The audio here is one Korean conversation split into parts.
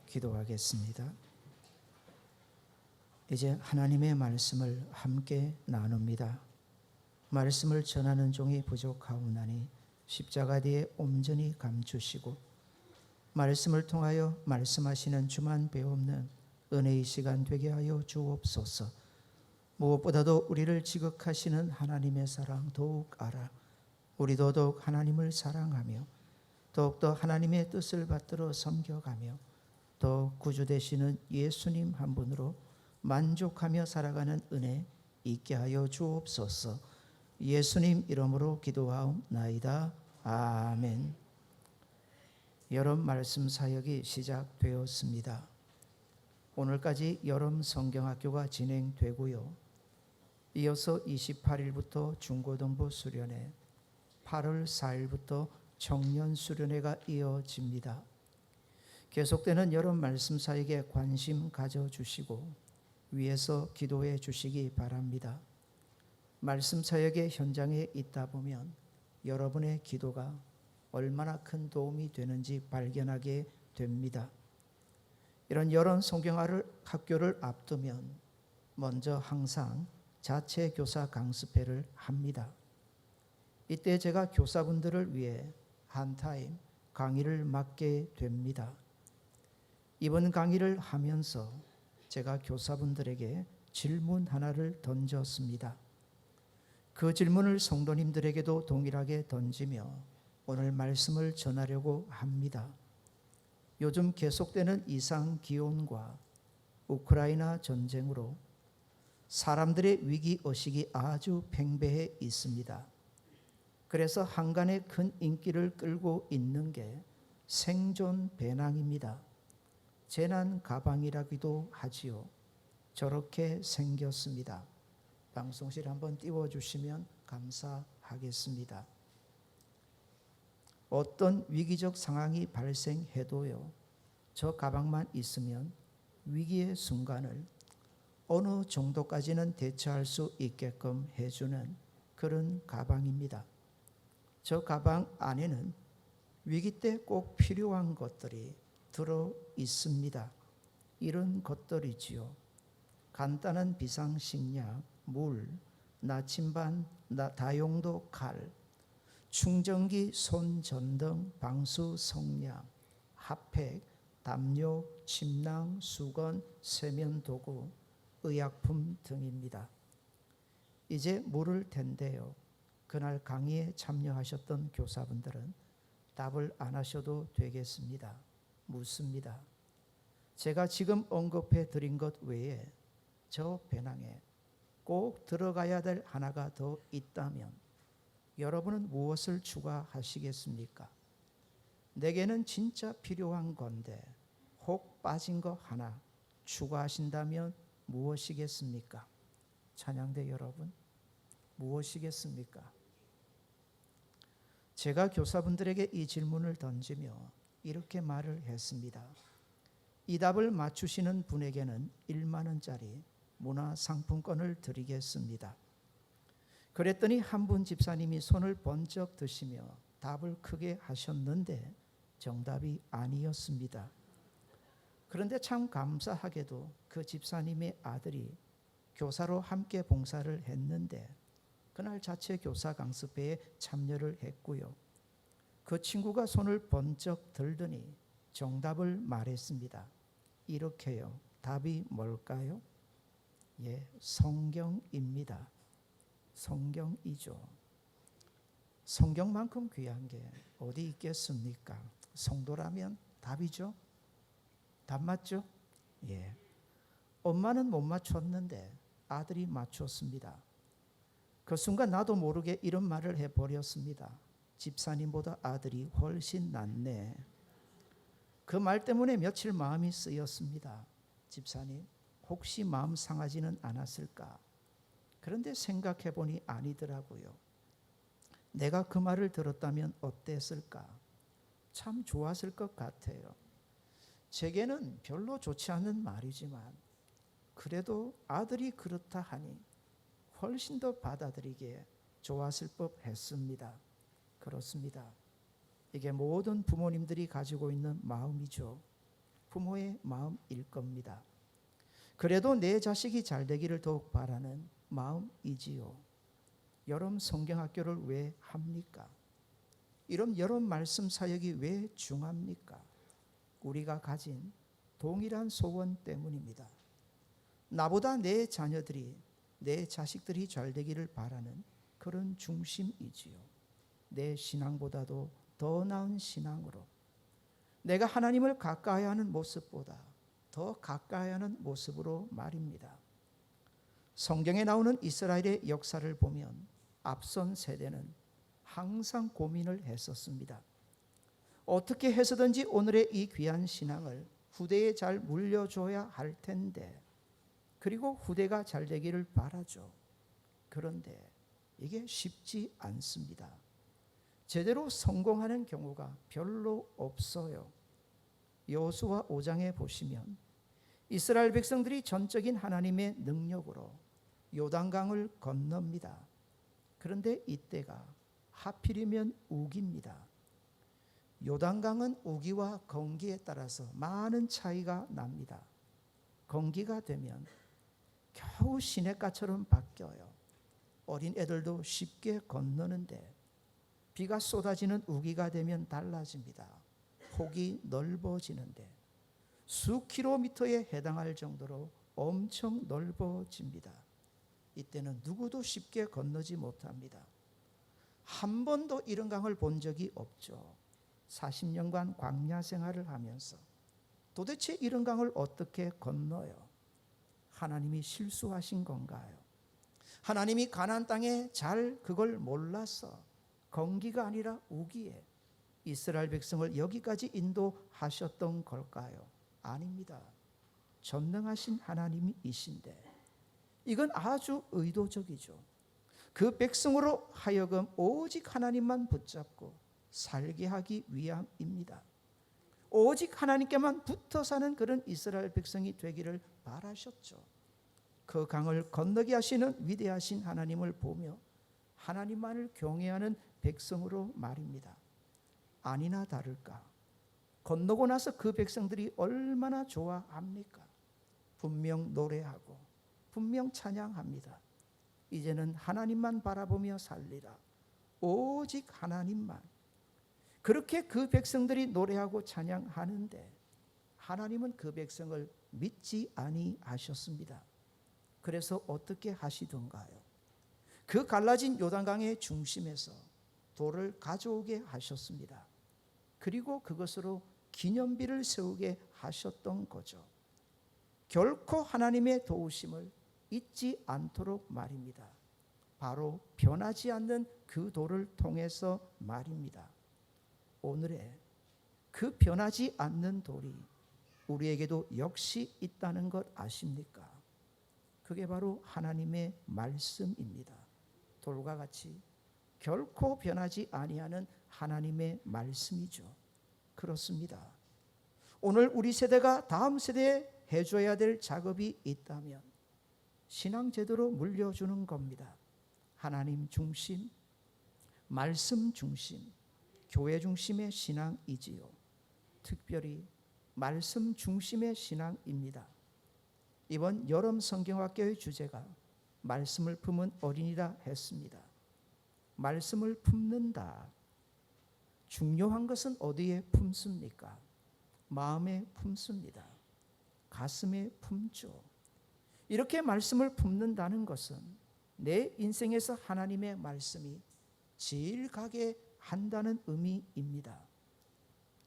기도하겠습니다. 이제 하나님의 말씀을 함께 나눕니다. 말씀을 전하는 종이 부족하오나니 십자가 뒤에 온전히 감추시고 말씀을 통하여 말씀하시는 주만 배옵는 은혜의 시간 되게 하여 주옵소서. 무엇보다도 우리를 지극하시는 하나님의 사랑 더욱 알아 우리도 더욱 하나님을 사랑하며 더욱더 하나님의 뜻을 받들어 섬겨가며 더 구주 되시는 예수님 한 분으로 만족하며 살아가는 은혜 있게 하여 주옵소서. 예수님 이름으로 기도하옵나이다. 아멘. 여름 말씀 사역이 시작되었습니다. 오늘까지 여름 성경학교가 진행되고요. 이어서 28일부터 중고등부 수련회, 8월 4일부터 청년 수련회가 이어집니다. 계속되는 여름 말씀 사역에 관심 가져주시고 위에서 기도해 주시기 바랍니다. 말씀 사역의 현장에 있다 보면 여러분의 기도가 얼마나 큰 도움이 되는지 발견하게 됩니다. 이런 여름 성경학교를 앞두면 먼저 항상 자체 교사 강습회를 합니다. 이때 제가 교사분들을 위해 한 타임 강의를 맡게 됩니다. 이번 강의를 하면서 제가 교사분들에게 질문 하나를 던졌습니다. 그 질문을 성도님들에게도 동일하게 던지며 오늘 말씀을 전하려고 합니다. 요즘 계속되는 이상 기온과 우크라이나 전쟁으로 사람들의 위기의식이 아주 팽배해 있습니다. 그래서 한간에 큰 인기를 끌고 있는 게 생존 배낭입니다. 재난 가방이라기도 하지요. 저렇게 생겼습니다. 방송실 한번 띄워주시면 감사하겠습니다. 어떤 위기적 상황이 발생해도요, 저 가방만 있으면 위기의 순간을 어느 정도까지는 대처할 수 있게끔 해주는 그런 가방입니다. 저 가방 안에는 위기 때 꼭 필요한 것들이 들어 있습니다. 이런 것들이지요. 간단한 비상식량, 물, 나침반, 다용도 칼, 충전기, 손전등, 방수 성냥, 핫팩, 담요, 침낭, 수건, 세면도구, 의약품 등입니다. 이제 물을 텐데요. 그날 강의에 참여하셨던 교사분들은 답을 안 하셔도 되겠습니다. 묻습니다. 제가 지금 언급해 드린 것 외에 저 배낭에 꼭 들어가야 될 하나가 더 있다면 여러분은 무엇을 추가하시겠습니까? 내게는 진짜 필요한 건데 혹 빠진 거 하나 추가하신다면 무엇이겠습니까? 찬양대 여러분, 무엇이겠습니까? 제가 교사분들에게 이 질문을 던지며 이렇게 말을 했습니다. 이 답을 맞추시는 분에게는 1만 원짜리 문화상품권을 드리겠습니다. 그랬더니 한 분 집사님이 손을 번쩍 드시며 답을 크게 하셨는데 정답이 아니었습니다. 그런데 참 감사하게도 그 집사님의 아들이 교사로 함께 봉사를 했는데 그날 자체 교사 강습회에 참여를 했고요. 그 친구가 손을 번쩍 들더니 정답을 말했습니다. 이렇게요. 답이 뭘까요? 예, 성경입니다. 성경이죠. 성경만큼 귀한 게 어디 있겠습니까? 성도라면 답이죠. 답 맞죠? 예. 엄마는 못 맞췄는데 아들이 맞췄습니다. 그 순간 나도 모르게 이런 말을 해버렸습니다. 집사님보다 아들이 훨씬 낫네. 그 말 때문에 며칠 마음이 쓰였습니다. 집사님, 혹시 마음 상하지는 않았을까? 그런데 생각해 보니 아니더라고요. 내가 그 말을 들었다면 어땠을까? 참 좋았을 것 같아요. 제게는 별로 좋지 않은 말이지만 그래도 아들이 그렇다 하니 훨씬 더 받아들이기에 좋았을 법했습니다. 그렇습니다. 이게 모든 부모님들이 가지고 있는 마음이죠. 부모의 마음일 겁니다. 그래도 내 자식이 잘 되기를 더욱 바라는 마음이지요. 여름 성경학교를 왜 합니까? 이런 여름 말씀 사역이 왜 중합니까? 우리가 가진 동일한 소원 때문입니다. 나보다 내 자녀들이, 내 자식들이 잘 되기를 바라는 그런 중심이지요. 내 신앙보다도 더 나은 신앙으로, 내가 하나님을 가까이 하는 모습보다 더 가까이 하는 모습으로 말입니다. 성경에 나오는 이스라엘의 역사를 보면 앞선 세대는 항상 고민을 했었습니다. 어떻게 해서든지 오늘의 이 귀한 신앙을 후대에 잘 물려줘야 할 텐데, 그리고 후대가 잘 되기를 바라죠. 그런데 이게 쉽지 않습니다. 제대로 성공하는 경우가 별로 없어요. 여호수아 5장에 보시면 이스라엘 백성들이 전적인 하나님의 능력으로 요단강을 건넙니다. 그런데 이때가 하필이면 우기입니다. 요단강은 우기와 건기에 따라서 많은 차이가 납니다. 건기가 되면 겨우 시냇가처럼 바뀌어요. 어린 애들도 쉽게 건너는데, 비가 쏟아지는 우기가 되면 달라집니다. 폭이 넓어지는데 수 킬로미터에 해당할 정도로 엄청 넓어집니다. 이때는 누구도 쉽게 건너지 못합니다. 한 번도 이런 강을 본 적이 없죠. 40년간 광야 생활을 하면서 도대체 이런 강을 어떻게 건너요? 하나님이 실수하신 건가요? 하나님이 가나안 땅에 잘 그걸 몰라서 건기가 아니라 우기에 이스라엘 백성을 여기까지 인도하셨던 걸까요? 아닙니다. 전능하신 하나님이신데 이건 아주 의도적이죠. 그 백성으로 하여금 오직 하나님만 붙잡고 살게 하기 위함입니다. 오직 하나님께만 붙어 사는 그런 이스라엘 백성이 되기를 바라셨죠. 그 강을 건너게 하시는 위대하신 하나님을 보며 하나님만을 경외하는 백성으로 말입니다. 아니나 다를까, 건너고 나서 그 백성들이 얼마나 좋아합니까? 분명 노래하고 분명 찬양합니다. 이제는 하나님만 바라보며 살리라. 오직 하나님만. 그렇게 그 백성들이 노래하고 찬양하는데 하나님은 그 백성을 믿지 아니하셨습니다. 그래서 어떻게 하시던가요? 그 갈라진 요단강의 중심에서 돌을 가져오게 하셨습니다. 그리고 그것으로 기념비를 세우게 하셨던 거죠. 결코 하나님의 도우심을 잊지 않도록 말입니다. 바로 변하지 않는 그 돌을 통해서 말입니다. 오늘의 그 변하지 않는 돌이 우리에게도 역시 있다는 것 아십니까? 그게 바로 하나님의 말씀입니다. 돌과 같이 결코 변하지 아니하는 하나님의 말씀이죠. 그렇습니다. 오늘 우리 세대가 다음 세대에 해줘야 될 작업이 있다면 신앙 제대로 물려주는 겁니다. 하나님 중심, 말씀 중심, 교회 중심의 신앙이지요. 특별히 말씀 중심의 신앙입니다. 이번 여름 성경학교의 주제가 말씀을 품은 어린이라 했습니다. 말씀을 품는다. 중요한 것은 어디에 품습니까? 마음에 품습니다. 가슴에 품죠. 이렇게 말씀을 품는다는 것은 내 인생에서 하나님의 말씀이 제일 가게 한다는 의미입니다.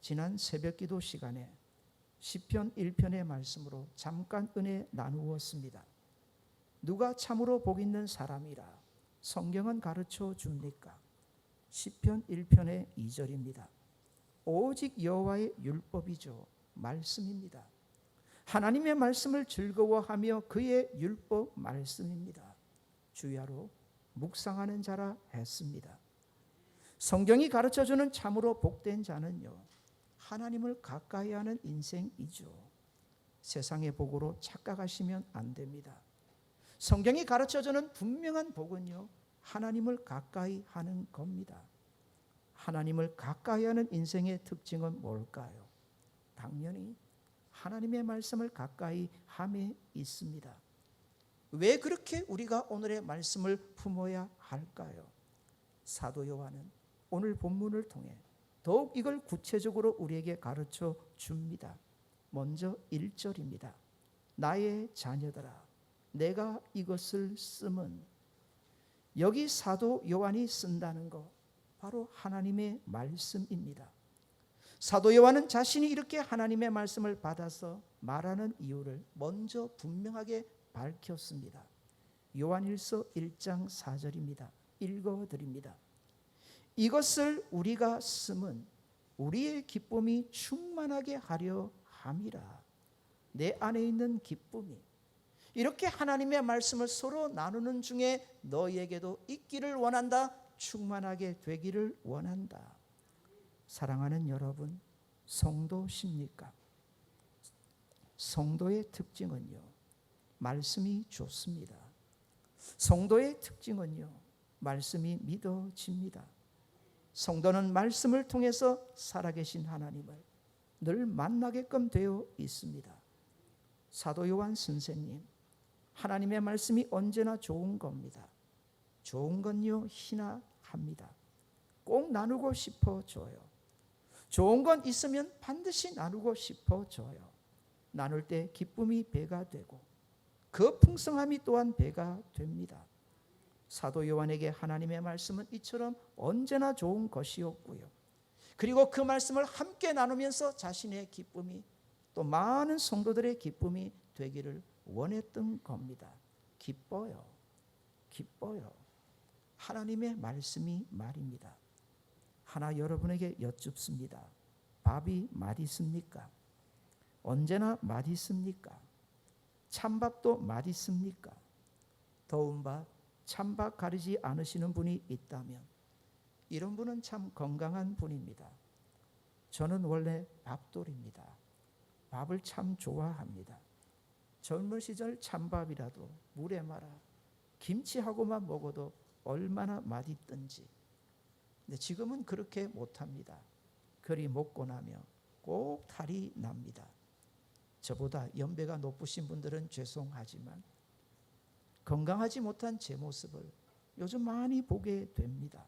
지난 새벽기도 시간에 시편 1편의 말씀으로 잠깐 은혜 나누었습니다. 누가 참으로 복 있는 사람이라 성경은 가르쳐 줍니까? 시편 1편의 2절입니다. 오직 여호와의 율법이죠. 말씀입니다. 하나님의 말씀을 즐거워하며 그의 율법 말씀입니다. 주야로 묵상하는 자라 했습니다. 성경이 가르쳐주는 참으로 복된 자는요, 하나님을 가까이 하는 인생이죠. 세상의 복으로 착각하시면 안 됩니다. 성경이 가르쳐주는 분명한 복은요, 하나님을 가까이 하는 겁니다. 하나님을 가까이 하는 인생의 특징은 뭘까요? 당연히 하나님의 말씀을 가까이 함에 있습니다. 왜 그렇게 우리가 오늘의 말씀을 품어야 할까요? 사도 요한은 오늘 본문을 통해 더욱 이걸 구체적으로 우리에게 가르쳐 줍니다. 먼저 1절입니다. 나의 자녀들아, 내가 이것을 쓰면, 여기 사도 요한이 쓴다는 것 바로 하나님의 말씀입니다. 사도 요한은 자신이 이렇게 하나님의 말씀을 받아서 말하는 이유를 먼저 분명하게 밝혔습니다. 요한일서 1장 4절입니다. 읽어드립니다. 이것을 우리가 쓰면 우리의 기쁨이 충만하게 하려 함이라. 내 안에 있는 기쁨이, 이렇게 하나님의 말씀을 서로 나누는 중에 너희에게도 있기를 원한다. 충만하게 되기를 원한다. 사랑하는 여러분, 성도십니까? 성도의 특징은요, 말씀이 좋습니다. 성도의 특징은요, 말씀이 믿어집니다. 성도는 말씀을 통해서 살아계신 하나님을 늘 만나게끔 되어 있습니다. 사도 요한 선생님, 하나님의 말씀이 언제나 좋은 겁니다. 좋은 건요, 희나합니다. 꼭 나누고 싶어져요. 좋은 건 있으면 반드시 나누고 싶어져요. 나눌 때 기쁨이 배가 되고 그 풍성함이 또한 배가 됩니다. 사도 요한에게 하나님의 말씀은 이처럼 언제나 좋은 것이었고요. 그리고 그 말씀을 함께 나누면서 자신의 기쁨이 또 많은 성도들의 기쁨이 되기를 원했던 겁니다. 기뻐요. 기뻐요. 하나님의 말씀이 말입니다. 하나 여러분에게 여쭙습니다. 밥이 맛있습니까? 언제나 맛있습니까? 찬밥도 맛있습니까? 더운 밥, 찬밥 가리지 않으시는 분이 있다면 이런 분은 참 건강한 분입니다. 저는 원래 밥돌입니다. 밥을 참 좋아합니다. 젊은 시절 찬밥이라도 물에 말아 김치하고만 먹어도 얼마나 맛있든지. 근데 지금은 그렇게 못합니다. 그리 먹고 나면 꼭 탈이 납니다. 저보다 연배가 높으신 분들은 죄송하지만 건강하지 못한 제 모습을 요즘 많이 보게 됩니다.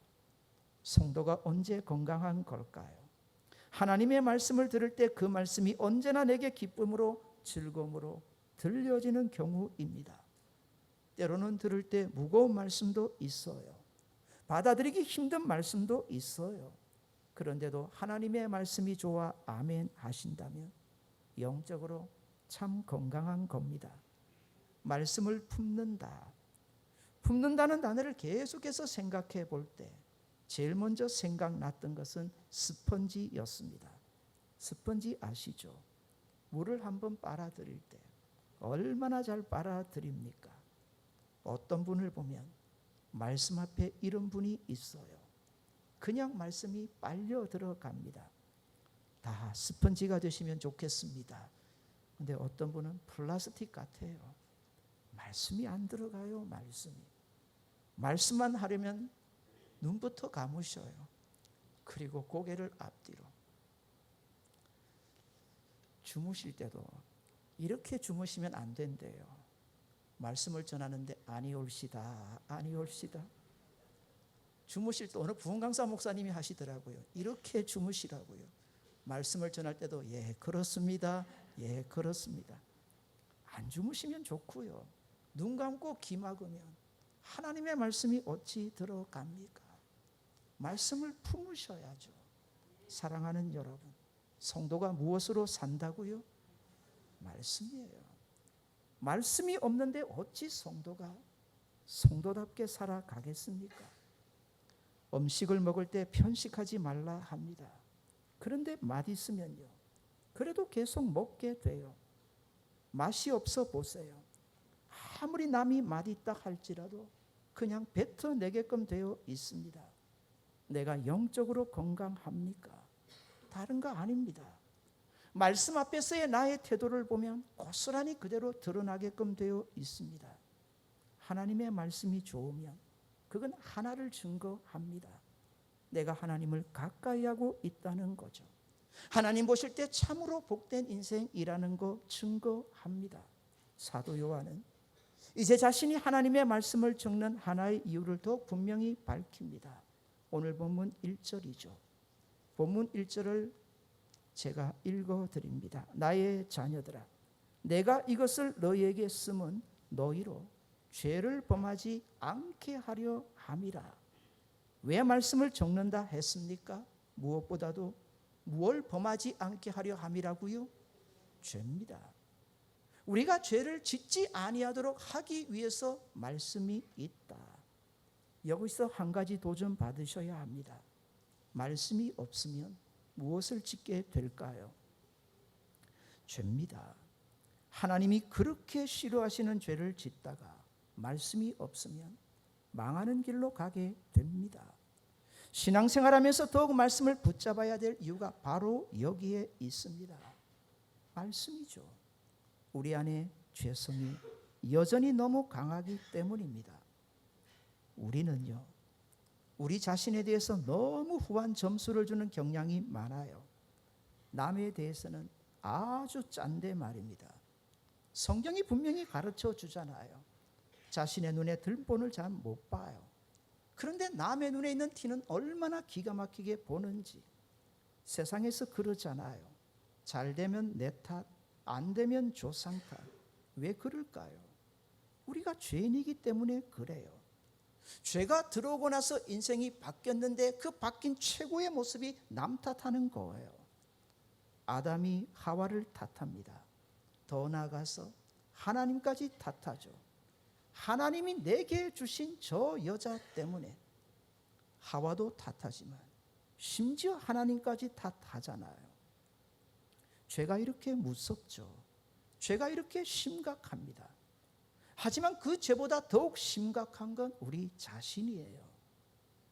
성도가 언제 건강한 걸까요? 하나님의 말씀을 들을 때 그 말씀이 언제나 내게 기쁨으로 즐거움으로 들려지는 경우입니다. 때로는 들을 때 무거운 말씀도 있어요. 받아들이기 힘든 말씀도 있어요. 그런데도 하나님의 말씀이 좋아 아멘 하신다면 영적으로 참 건강한 겁니다. 말씀을 품는다. 품는다는 단어를 계속해서 생각해 볼 때 제일 먼저 생각났던 것은 스펀지였습니다. 스펀지 아시죠? 물을 한번 빨아들일 때 얼마나 잘 빨아들입니까? 어떤 분을 보면 말씀 앞에 이런 분이 있어요. 그냥 말씀이 빨려 들어갑니다. 다 스펀지가 되시면 좋겠습니다. 근데 어떤 분은 플라스틱 같아요. 말씀이 안 들어가요. 말씀만 하려면 눈부터 감으셔요. 그리고 고개를 앞뒤로. 주무실 때도 이렇게 주무시면 안 된대요. 말씀을 전하는데 아니올시다. 주무실 때 어느 부흥강사 목사님이 하시더라고요. 이렇게 주무시라고요. 말씀을 전할 때도 예 그렇습니다. 예 그렇습니다. 안 주무시면 좋고요. 눈 감고 귀 막으면 하나님의 말씀이 어찌 들어갑니까? 말씀을 품으셔야죠. 사랑하는 여러분, 성도가 무엇으로 산다고요? 말씀이에요. 말씀이 없는데 어찌 성도가 성도답게 살아가겠습니까? 음식을 먹을 때 편식하지 말라 합니다. 그런데 맛있으면요, 그래도 계속 먹게 돼요. 맛이 없어 보세요. 아무리 남이 맛있다 할지라도 그냥 뱉어내게끔 되어 있습니다. 내가 영적으로 건강합니까? 다른 거 아닙니다. 말씀 앞에서의 나의 태도를 보면 고스란히 그대로 드러나게끔 되어 있습니다. 하나님의 말씀이 좋으면 그건 하나를 증거합니다. 내가 하나님을 가까이 하고 있다는 거죠. 하나님 보실 때 참으로 복된 인생이라는 거 증거합니다. 사도 요한은 이제 자신이 하나님의 말씀을 적는 하나의 이유를 더욱 분명히 밝힙니다. 오늘 본문 1절이죠. 본문 1절을 제가 읽어드립니다. 나의 자녀들아, 내가 이것을 너희에게 쓰면 너희로 죄를 범하지 않게 하려 함이라. 왜 말씀을 적는다 했습니까? 무엇보다도 무엇을 범하지 않게 하려 함이라고요? 죄입니다. 우리가 죄를 짓지 아니하도록 하기 위해서 말씀이 있다. 여기서 한 가지 도전 받으셔야 합니다. 말씀이 없으면 무엇을 짓게 될까요? 죄입니다. 하나님이 그렇게 싫어하시는 죄를 짓다가 말씀이 없으면 망하는 길로 가게 됩니다. 신앙생활하면서 더욱 말씀을 붙잡아야 될 이유가 바로 여기에 있습니다. 말씀이죠. 우리 안에 죄성이 여전히 너무 강하기 때문입니다. 우리는요, 우리 자신에 대해서 너무 후한 점수를 주는 경향이 많아요. 남에 대해서는 아주 짠데 말입니다. 성경이 분명히 가르쳐 주잖아요. 자신의 눈에 들본을 잘 못 봐요. 그런데 남의 눈에 있는 티는 얼마나 기가 막히게 보는지. 세상에서 그러잖아요. 잘 되면 내 탓, 안 되면 조상 탓. 왜 그럴까요? 우리가 죄인이기 때문에 그래요. 죄가 들어오고 나서 인생이 바뀌었는데 그 바뀐 최고의 모습이 남 탓하는 거예요. 아담이 하와를 탓합니다. 더 나아가서 하나님까지 탓하죠. 하나님이 내게 주신 저 여자 때문에 하와도 탓하지만 심지어 하나님까지 탓하잖아요. 죄가 이렇게 무섭죠. 죄가 이렇게 심각합니다. 하지만 그 죄보다 더욱 심각한 건 우리 자신이에요.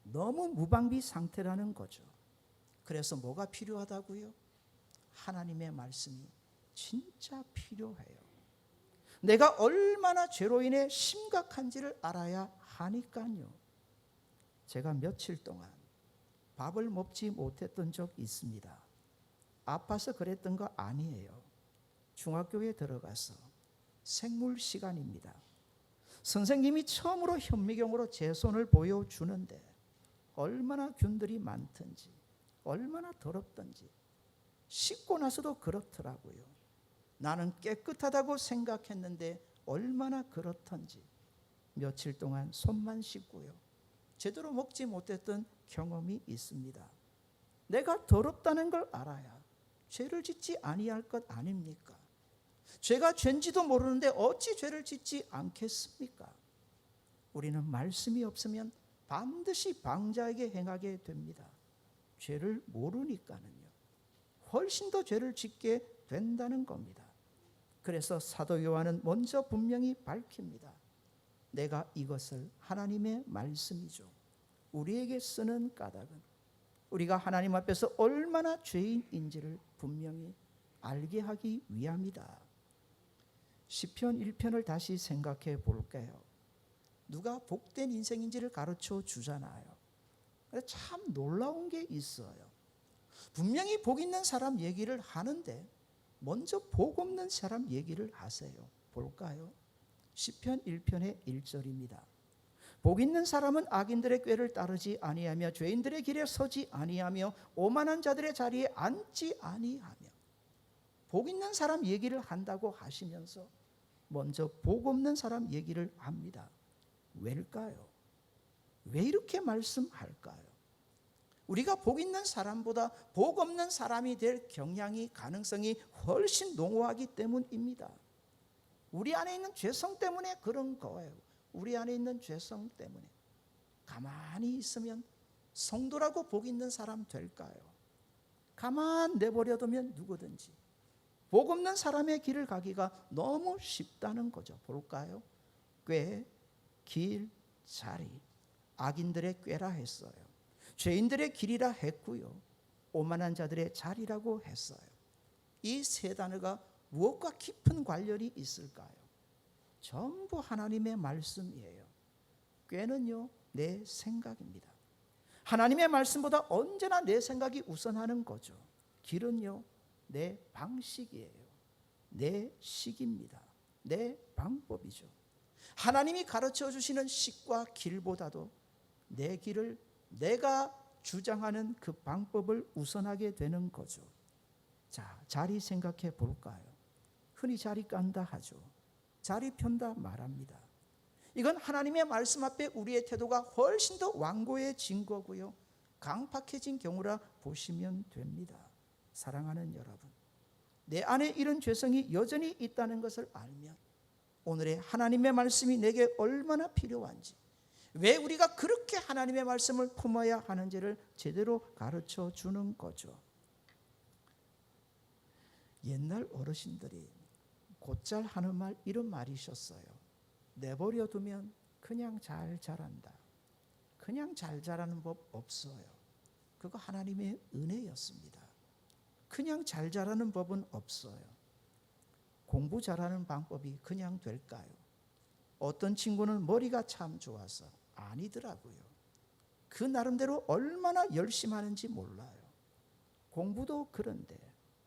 너무 무방비 상태라는 거죠. 그래서 뭐가 필요하다고요? 하나님의 말씀이 진짜 필요해요. 내가 얼마나 죄로 인해 심각한지를 알아야 하니까요. 제가 며칠 동안 밥을 먹지 못했던 적 있습니다. 아파서 그랬던 거 아니에요. 중학교에 들어가서 생물 시간입니다. 선생님이 처음으로 현미경으로 제 손을 보여주는데 얼마나 균들이 많든지 얼마나 더럽든지 씻고 나서도 그렇더라고요. 나는 깨끗하다고 생각했는데 얼마나 그렇던지 며칠 동안 손만 씻고요. 제대로 먹지 못했던 경험이 있습니다. 내가 더럽다는 걸 알아야 죄를 짓지 아니할 것 아닙니까? 죄가 죄인지도 모르는데 어찌 죄를 짓지 않겠습니까? 우리는 말씀이 없으면 반드시 방자에게 행하게 됩니다. 죄를 모르니까는요. 훨씬 더 죄를 짓게 된다는 겁니다. 그래서 사도 요한은 먼저 분명히 밝힙니다. 내가 이것을 하나님의 말씀이죠. 우리에게 쓰는 까닭은 우리가 하나님 앞에서 얼마나 죄인인지를 분명히 알게 하기 위함이다. 시편 1편을 다시 생각해 볼게요. 누가 복된 인생인지를 가르쳐 주잖아요. 참 놀라운 게 있어요. 분명히 복 있는 사람 얘기를 하는데 먼저 복 없는 사람 얘기를 하세요. 볼까요? 시편 1편의 1절입니다. 복 있는 사람은 악인들의 꾀를 따르지 아니하며 죄인들의 길에 서지 아니하며 오만한 자들의 자리에 앉지 아니하며. 복 있는 사람 얘기를 한다고 하시면서 먼저 복 없는 사람 얘기를 합니다. 왜일까요? 왜 이렇게 말씀할까요? 우리가 복 있는 사람보다 복 없는 사람이 될 경향이 가능성이 훨씬 농후하기 때문입니다. 우리 안에 있는 죄성 때문에 그런 거예요. 우리 안에 있는 죄성 때문에. 가만히 있으면 성도라고 복 있는 사람 될까요? 가만 내버려두면 누구든지 복 없는 사람의 길을 가기가 너무 쉽다는 거죠. 볼까요? 꾀, 길, 자리. 악인들의 꾀라 했어요. 죄인들의 길이라 했고요. 오만한 자들의 자리라고 했어요. 이 세 단어가 무엇과 깊은 관련이 있을까요? 전부 하나님의 말씀이에요. 꾀는요, 내 생각입니다. 하나님의 말씀보다 언제나 내 생각이 우선하는 거죠. 길은요, 내 방식이에요. 내 식입니다. 내 방법이죠. 하나님이 가르쳐 주시는 식과 길보다도 내 길을 내가 주장하는 그 방법을 우선하게 되는 거죠. 자, 자리 생각해 볼까요? 흔히 자리 깐다 하죠. 자리 편다 말합니다. 이건 하나님의 말씀 앞에 우리의 태도가 훨씬 더 완고해진 거고요, 강팍해진 경우라 보시면 됩니다. 사랑하는 여러분, 내 안에 이런 죄성이 여전히 있다는 것을 알면 오늘의 하나님의 말씀이 내게 얼마나 필요한지, 왜 우리가 그렇게 하나님의 말씀을 품어야 하는지를 제대로 가르쳐 주는 거죠. 옛날 어르신들이 곧잘 하는 말, 이런 말이셨어요. 내버려 두면 그냥 잘 자란다. 그냥 잘 자라는 법 없어요. 그거 하나님의 은혜였습니다. 그냥 잘 자라는 법은 없어요. 공부 잘하는 방법이 그냥 될까요? 어떤 친구는 머리가 참 좋아서, 아니더라고요. 그 나름대로 얼마나 열심히 하는지 몰라요. 공부도 그런데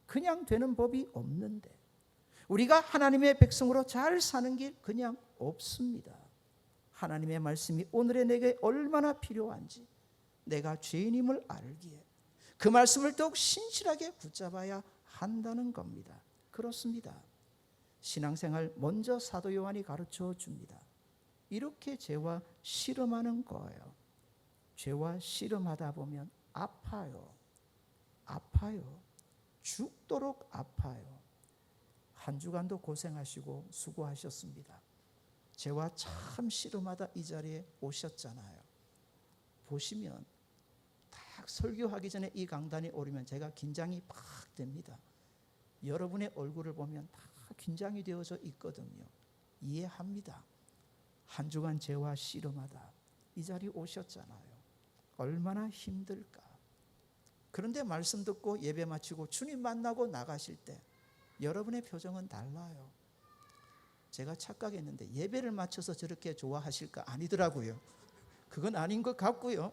그냥 되는 법이 없는데, 우리가 하나님의 백성으로 잘 사는 길 그냥 없습니다. 하나님의 말씀이 오늘의 내게 얼마나 필요한지 내가 죄인임을 알기에 그 말씀을 더욱 신실하게 붙잡아야 한다는 겁니다. 그렇습니다. 신앙생활 먼저 사도 요한이 가르쳐 줍니다. 이렇게 죄와 씨름하는 거예요. 죄와 씨름하다 보면 아파요. 아파요. 죽도록 아파요. 한 주간도 고생하시고 수고하셨습니다. 죄와 참 씨름하다 이 자리에 오셨잖아요. 보시면 딱 설교하기 전에 이 강단에 오르면 제가 긴장이 팍 됩니다. 여러분의 얼굴을 보면 다 긴장이 되어져 있거든요. 이해합니다. 한 주간 죄와 씨름하다 이 자리 오셨잖아요. 얼마나 힘들까. 그런데 말씀 듣고 예배 마치고 주님 만나고 나가실 때 여러분의 표정은 달라요. 제가 착각했는데 예배를 마쳐서 저렇게 좋아하실까? 아니더라고요. 그건 아닌 것 같고요.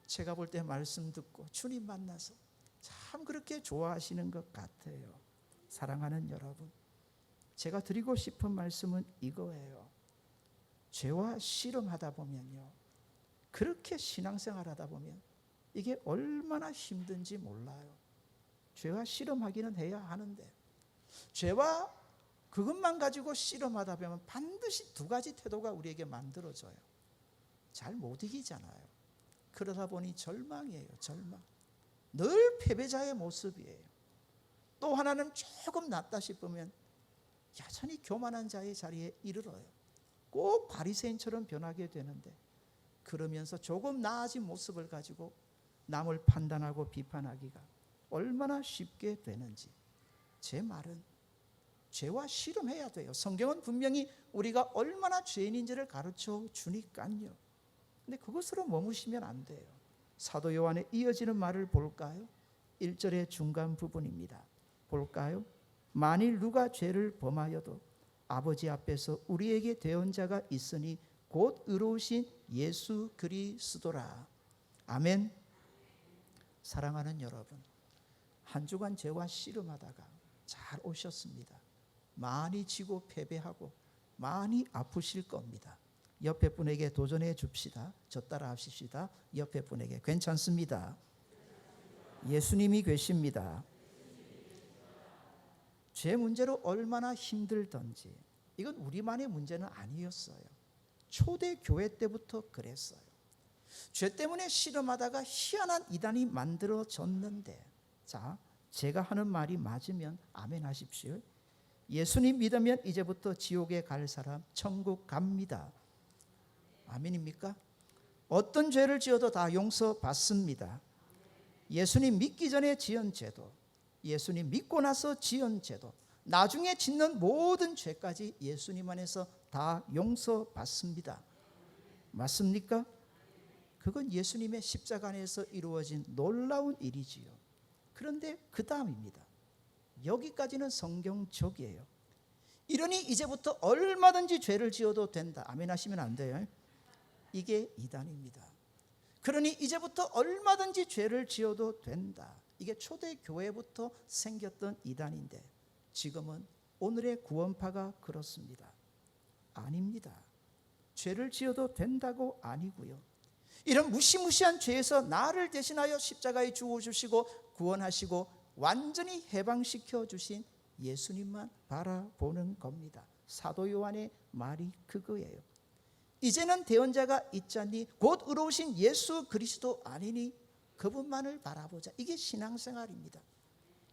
제가 볼 때 말씀 듣고 주님 만나서 참 그렇게 좋아하시는 것 같아요. 사랑하는 여러분, 제가 드리고 싶은 말씀은 이거예요. 죄와 씨름하다 보면요, 그렇게 신앙생활 하다 보면 이게 얼마나 힘든지 몰라요. 죄와 씨름하기는 해야 하는데 죄와 그것만 가지고 씨름하다 보면 반드시 두 가지 태도가 우리에게 만들어져요. 잘 못 이기잖아요. 그러다 보니 절망이에요. 절망. 늘 패배자의 모습이에요. 또 하나는 조금 낫다 싶으면 여전히 교만한 자의 자리에 이르러요. 꼭 바리새인처럼 변하게 되는데, 그러면서 조금 나아진 모습을 가지고 남을 판단하고 비판하기가 얼마나 쉽게 되는지. 제 말은 죄와 씨름해야 돼요. 성경은 분명히 우리가 얼마나 죄인인지를 가르쳐 주니까요. 근데 그것으로 머무시면 안 돼요. 사도 요한의 이어지는 말을 볼까요? 1절의 중간 부분입니다. 볼까요? 만일 누가 죄를 범하여도 아버지 앞에서 우리에게 대언자가 있으니 곧 의로우신 예수 그리스도라. 아멘. 사랑하는 여러분, 한 주간 죄와 씨름하다가 잘 오셨습니다. 많이 지고 패배하고 많이 아프실 겁니다. 옆에 분에게 도전해 줍시다. 저 따라 하십시다. 옆에 분에게 괜찮습니다. 예수님이 계십니다. 죄 문제로 얼마나 힘들던지, 이건 우리만의 문제는 아니었어요. 초대 교회 때부터 그랬어요. 죄 때문에 씨름하다가 희한한 이단이 만들어졌는데, 자, 제가 하는 말이 맞으면 아멘 하십시오. 예수님 믿으면 이제부터 지옥에 갈 사람 천국 갑니다. 아멘입니까? 어떤 죄를 지어도 다 용서받습니다. 예수님 믿기 전에 지은 죄도, 예수님 믿고 나서 지은 죄도, 나중에 짓는 모든 죄까지 예수님 안에서 다 용서받습니다. 맞습니까? 그건 예수님의 십자가 안에서 이루어진 놀라운 일이지요. 그런데 그 다음입니다. 여기까지는 성경적이에요. 이러니 이제부터 얼마든지 죄를 지어도 된다. 아멘 하시면 안 돼요. 이게 이단입니다. 그러니 이제부터 얼마든지 죄를 지어도 된다. 이게 초대교회부터 생겼던 이단인데 지금은 오늘의 구원파가 그렇습니다. 아닙니다. 죄를 지어도 된다고 아니고요. 이런 무시무시한 죄에서 나를 대신하여 십자가에 죽어주시고 구원하시고 완전히 해방시켜 주신 예수님만 바라보는 겁니다. 사도 요한의 말이 그거예요. 이제는 대언자가 있자니 곧 의로우신 예수 그리스도 아니니 그분만을 바라보자. 이게 신앙생활입니다.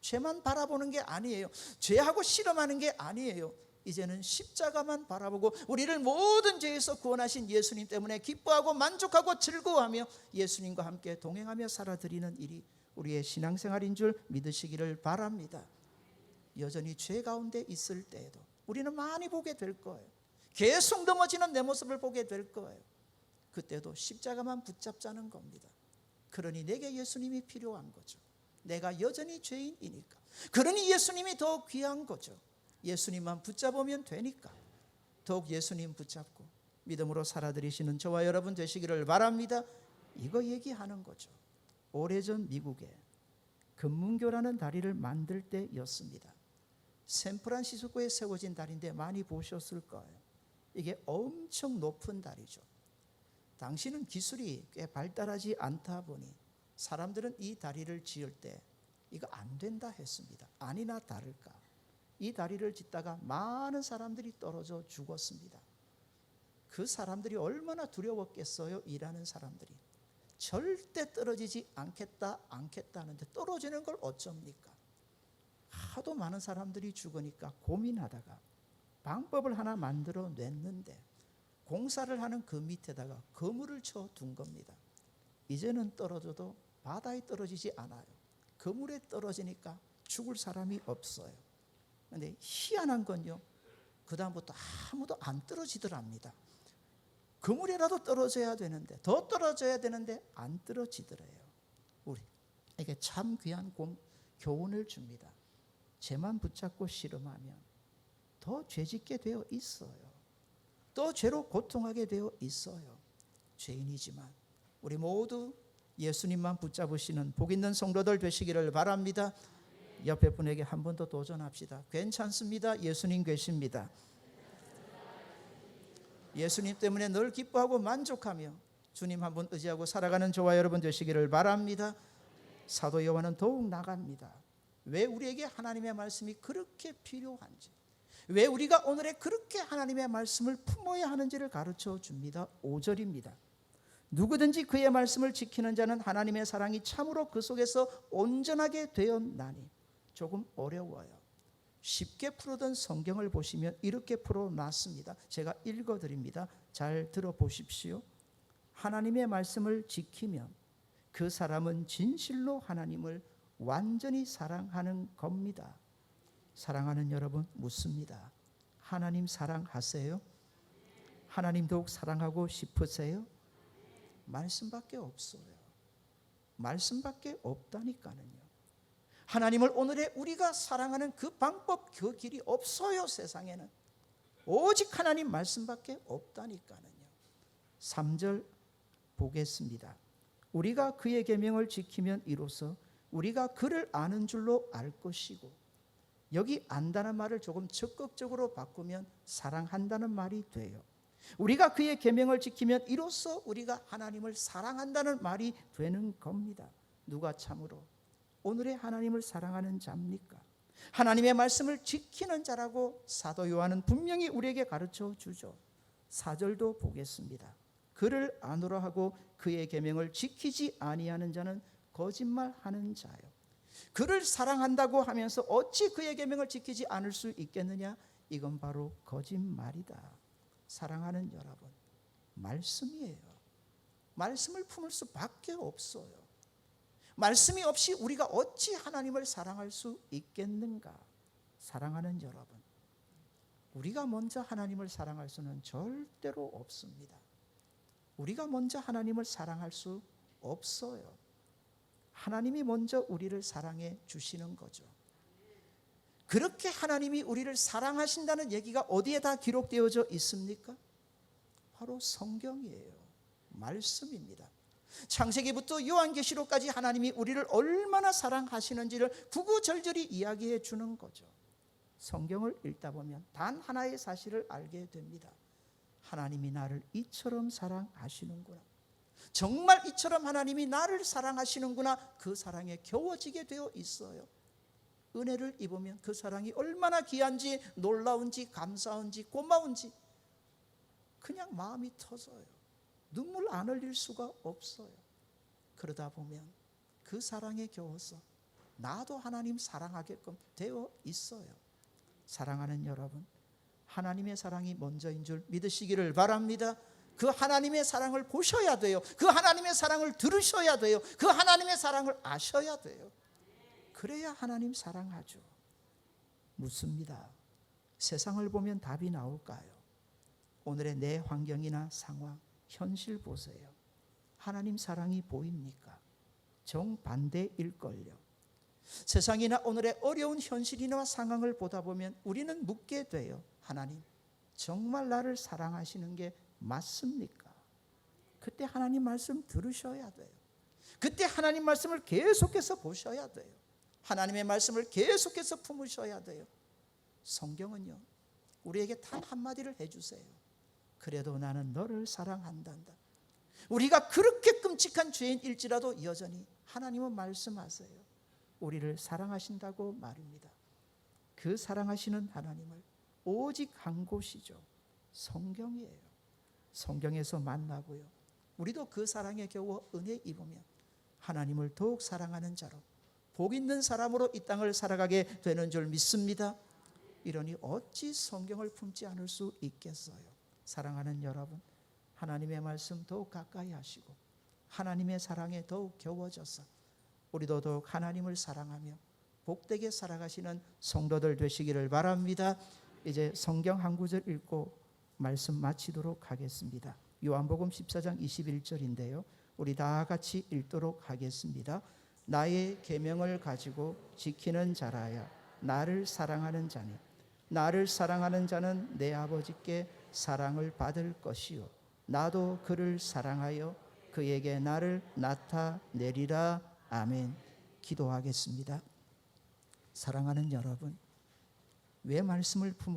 죄만 바라보는 게 아니에요. 죄하고 실험하는 게 아니에요. 이제는 십자가만 바라보고 우리를 모든 죄에서 구원하신 예수님 때문에 기뻐하고 만족하고 즐거워하며 예수님과 함께 동행하며 살아드리는 일이 우리의 신앙생활인 줄 믿으시기를 바랍니다. 여전히 죄 가운데 있을 때에도 우리는 많이 보게 될 거예요. 계속 넘어지는 내 모습을 보게 될 거예요. 그때도 십자가만 붙잡자는 겁니다. 그러니 내게 예수님이 필요한 거죠. 내가 여전히 죄인이니까. 그러니 예수님이 더욱 귀한 거죠. 예수님만 붙잡으면 되니까 더욱 예수님 붙잡고 믿음으로 살아드리시는 저와 여러분 되시기를 바랍니다. 이거 얘기하는 거죠. 오래전 미국에 금문교라는 다리를 만들 때였습니다. 샌프란시스코에 세워진 다리인데 많이 보셨을 거예요. 이게 엄청 높은 다리죠. 당시는 기술이 꽤 발달하지 않다 보니 사람들은 이 다리를 지을 때 이거 안 된다 했습니다. 아니나 다를까 이 다리를 짓다가 많은 사람들이 떨어져 죽었습니다. 그 사람들이 얼마나 두려웠겠어요. 일하는 사람들이 절대 떨어지지 않겠다 하는데 떨어지는 걸 어쩝니까? 하도 많은 사람들이 죽으니까 고민하다가 방법을 하나 만들어 냈는데 공사를 하는 그 밑에다가 그물을 쳐 둔 겁니다. 이제는 떨어져도 바다에 떨어지지 않아요. 그물에 떨어지니까 죽을 사람이 없어요. 그런데 희한한 건요, 그 다음부터 아무도 안 떨어지더랍니다. 그물이라도 떨어져야 되는데, 더 떨어져야 되는데 안 떨어지더래요. 우리에게 참 귀한 교훈을 줍니다. 죄만 붙잡고 씨름하면 더 죄짓게 되어 있어요. 또 죄로 고통하게 되어 있어요. 죄인이지만 우리 모두 예수님만 붙잡으시는 복 있는 성도들 되시기를 바랍니다. 옆에 분에게 한 번 더 도전합시다. 괜찮습니다. 예수님 계십니다. 예수님 때문에 늘 기뻐하고 만족하며 주님 한 분 의지하고 살아가는 저와 여러분 되시기를 바랍니다. 사도 요한은 더욱 나갑니다. 왜 우리에게 하나님의 말씀이 그렇게 필요한지, 왜 우리가 오늘에 그렇게 하나님의 말씀을 품어야 하는지를 가르쳐 줍니다. 5절입니다. 누구든지 그의 말씀을 지키는 자는 하나님의 사랑이 참으로 그 속에서 온전하게 되었나니. 조금 어려워요. 쉽게 풀어둔 성경을 보시면 이렇게 풀어놨습니다. 제가 읽어드립니다. 잘 들어보십시오. 하나님의 말씀을 지키면 그 사람은 진실로 하나님을 완전히 사랑하는 겁니다. 사랑하는 여러분 묻습니다. 하나님 사랑하세요? 하나님 더욱 사랑하고 싶으세요? 말씀밖에 없어요. 말씀밖에 없다니까는요. 하나님을 오늘의 우리가 사랑하는 그 방법, 그 길이 없어요. 세상에는 오직 하나님 말씀밖에 없다니까는요. 3절 보겠습니다. 우리가 그의 계명을 지키면 이로써 우리가 그를 아는 줄로 알 것이고, 여기 안다는 말을 조금 적극적으로 바꾸면 사랑한다는 말이 돼요. 우리가 그의 계명을 지키면 이로써 우리가 하나님을 사랑한다는 말이 되는 겁니다. 누가 참으로 오늘의 하나님을 사랑하는 자입니까? 하나님의 말씀을 지키는 자라고 사도 요한은 분명히 우리에게 가르쳐 주죠. 4절도 보겠습니다. 그를 아노라 하고 그의 계명을 지키지 아니하는 자는 거짓말하는 자요. 그를 사랑한다고 하면서 어찌 그의 계명을 지키지 않을 수 있겠느냐? 이건 바로 거짓말이다. 사랑하는 여러분, 말씀이에요. 말씀을 품을 수밖에 없어요. 말씀이 없이 우리가 어찌 하나님을 사랑할 수 있겠는가? 사랑하는 여러분, 우리가 먼저 하나님을 사랑할 수는 절대로 없습니다. 우리가 먼저 하나님을 사랑할 수 없어요. 하나님이 먼저 우리를 사랑해 주시는 거죠. 그렇게 하나님이 우리를 사랑하신다는 얘기가 어디에 다 기록되어져 있습니까? 바로 성경이에요. 말씀입니다. 창세기부터 요한계시록까지 하나님이 우리를 얼마나 사랑하시는지를 구구절절히 이야기해 주는 거죠. 성경을 읽다 보면 단 하나의 사실을 알게 됩니다. 하나님이 나를 이처럼 사랑하시는구나. 정말 이처럼 하나님이 나를 사랑하시는구나. 그 사랑에 겨워지게 되어 있어요. 은혜를 입으면 그 사랑이 얼마나 귀한지, 놀라운지, 감사한지, 고마운지 그냥 마음이 터져요. 눈물 안 흘릴 수가 없어요. 그러다 보면 그 사랑에 겨워서 나도 하나님 사랑하게끔 되어 있어요. 사랑하는 여러분, 하나님의 사랑이 먼저인 줄 믿으시기를 바랍니다. 그 하나님의 사랑을 보셔야 돼요. 그 하나님의 사랑을 들으셔야 돼요. 그 하나님의 사랑을 아셔야 돼요. 그래야 하나님 사랑하죠. 묻습니다. 세상을 보면 답이 나올까요? 오늘의 내 환경이나 상황, 현실 보세요. 하나님 사랑이 보입니까? 정반대일걸요. 세상이나 오늘의 어려운 현실이나 상황을 보다 보면 우리는 묻게 돼요. 하나님, 정말 나를 사랑하시는 게 맞습니까? 그때 하나님 말씀 들으셔야 돼요. 그때 하나님 말씀을 계속해서 보셔야 돼요. 하나님의 말씀을 계속해서 품으셔야 돼요. 성경은요, 우리에게 단 한마디를 해주세요. 그래도 나는 너를 사랑한단다. 우리가 그렇게 끔찍한 죄인일지라도 여전히 하나님은 말씀하세요. 우리를 사랑하신다고 말입니다. 그 사랑하시는 하나님을 오직 한 곳이죠. 성경이에요. 성경에서 만나고요. 우리도 그 사랑에 겨워 은혜 입으면 하나님을 더욱 사랑하는 자로, 복 있는 사람으로 이 땅을 살아가게 되는 줄 믿습니다. 이러니 어찌 성경을 품지 않을 수 있겠어요. 사랑하는 여러분, 하나님의 말씀 더욱 가까이 하시고 하나님의 사랑에 더욱 겨워져서 우리도 더욱 하나님을 사랑하며 복되게 살아가시는 성도들 되시기를 바랍니다. 이제 성경 한 구절 읽고 말씀 마치도록 하겠습니다. 요한복음 14장 21절인데요. 우리 다 같이 읽도록 하겠습니다. 나의 계명을 가지고 지키는 자라야 나를 사랑하는 자니 나를 사랑하는 자는 내 아버지께 사랑을 받을 것이요 나도 그를 사랑하여 그에게 나를 나타내리라. 아멘. 기도하겠습니다. 사랑하는 여러분, 왜 말씀을